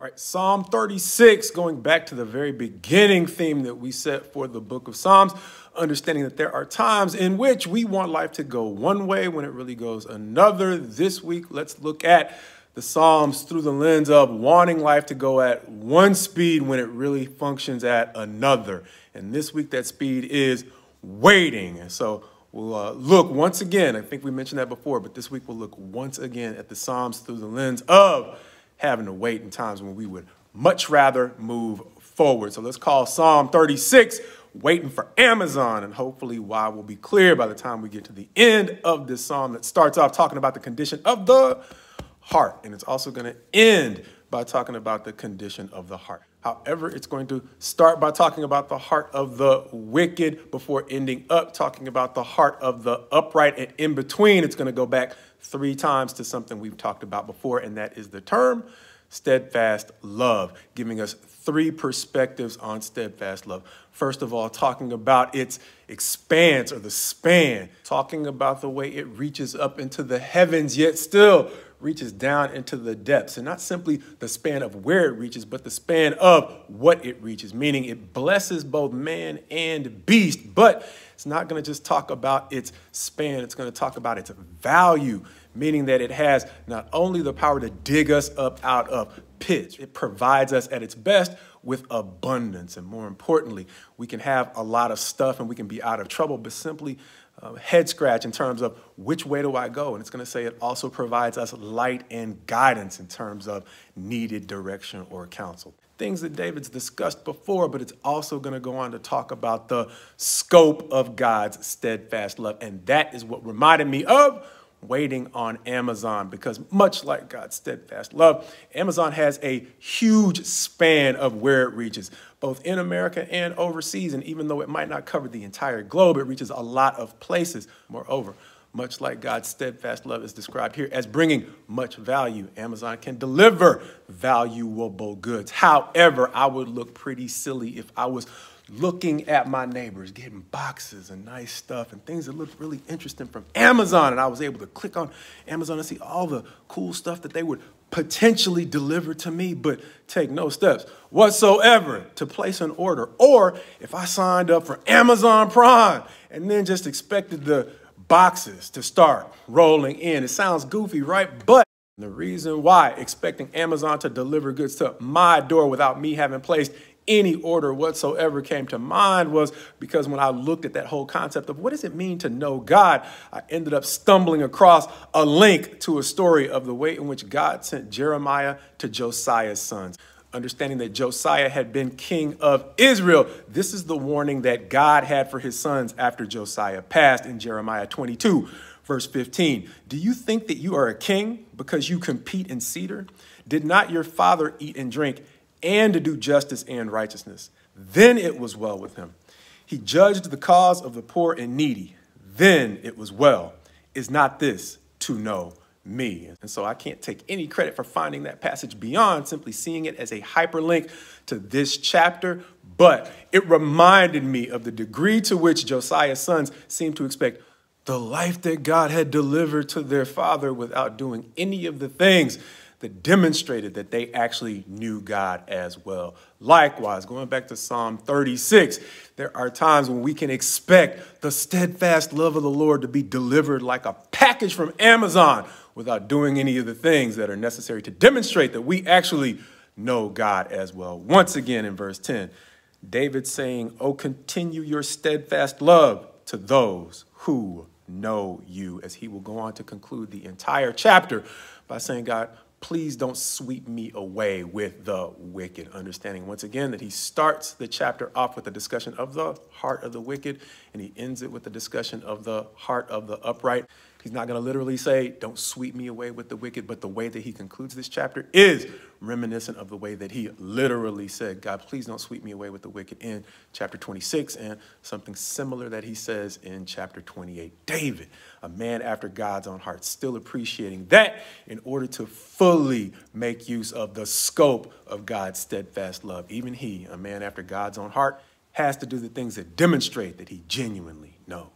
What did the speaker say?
All right, Psalm 36, going back to the very beginning theme that we set for the book of Psalms, understanding that there are times in which we want life to go one way when it really goes another. This week, let's look at the Psalms through the lens of wanting life to go at one speed when it really functions at another. And this week, that speed is waiting. And so we'll look once again, I think we mentioned that before, but this week we'll look once again at the Psalms through the lens of having to wait in times when we would much rather move forward. So let's call Psalm 36 Waiting for Amazon, and hopefully why will be clear by the time we get to the end of this psalm that starts off talking about the condition of the heart. And it's also going to end by talking about the condition of the heart. However, it's going to start by talking about the heart of the wicked before ending up talking about the heart of the upright. And in between, it's going to go back 3 times to something we've talked about before, and that is the term steadfast love, giving us 3 perspectives on steadfast love. First of all, talking about its expanse or the span, talking about the way it reaches up into the heavens, yet still reaches down into the depths, and not simply the span of where it reaches, but the span of what it reaches, meaning it blesses both man and beast. But it's not going to just talk about its span, it's going to talk about its value, meaning that it has not only the power to dig us up out of pits, it provides us at its best with abundance. And more importantly, we can have a lot of stuff and we can be out of trouble, but simply head scratch in terms of which way do I go? And it's going to say it also provides us light and guidance in terms of needed direction or counsel. Things that David's discussed before, but it's also going to go on to talk about the scope of God's steadfast love. And that is what reminded me of waiting on Amazon, because much like God's steadfast love, Amazon has a huge span of where it reaches, both in America and overseas. And even though it might not cover the entire globe, it reaches a lot of places. Moreover, much like God's steadfast love is described here as bringing much value, Amazon can deliver valuable goods. However, I would look pretty silly if I was looking at my neighbors getting boxes and nice stuff and things that looked really interesting from Amazon, and I was able to click on Amazon and see all the cool stuff that they would potentially deliver to me, but take no steps whatsoever to place an order. Or if I signed up for Amazon Prime and then just expected the boxes to start rolling in. It sounds goofy, right? But the reason why expecting Amazon to deliver goods to my door without me having placed any order whatsoever came to mind was because when I looked at that whole concept of what does it mean to know God, I ended up stumbling across a link to a story of the way in which God sent Jeremiah to Josiah's sons. Understanding that Josiah had been king of Israel, this is the warning that God had for his sons after Josiah passed in Jeremiah 22, verse 15. Do you think that you are a king because you compete in cedar? Did not your father eat and drink and do justice and righteousness? Then it was well with him. He judged the cause of the poor and needy. Then it was well. Is not this to know me? And so I can't take any credit for finding that passage beyond simply seeing it as a hyperlink to this chapter, but it reminded me of the degree to which Josiah's sons seemed to expect the life that God had delivered to their father without doing any of the things that demonstrated that they actually knew God as well. Likewise, going back to Psalm 36, there are times when we can expect the steadfast love of the Lord to be delivered like a package from Amazon without doing any of the things that are necessary to demonstrate that we actually know God as well. Once again, in verse 10, David saying, "Oh, continue your steadfast love to those who know you," as he will go on to conclude the entire chapter by saying, God, please don't sweep me away with the wicked. Understanding once again that he starts the chapter off with a discussion of the heart of the wicked, and he ends it with a discussion of the heart of the upright. He's not going to literally say, don't sweep me away with the wicked, but the way that he concludes this chapter is reminiscent of the way that he literally said, God, please don't sweep me away with the wicked in chapter 26, and something similar that he says in chapter 28. David, a man after God's own heart, still appreciating that in order to fully make use of the scope of God's steadfast love. Even he, a man after God's own heart, has to do the things that demonstrate that he genuinely knows.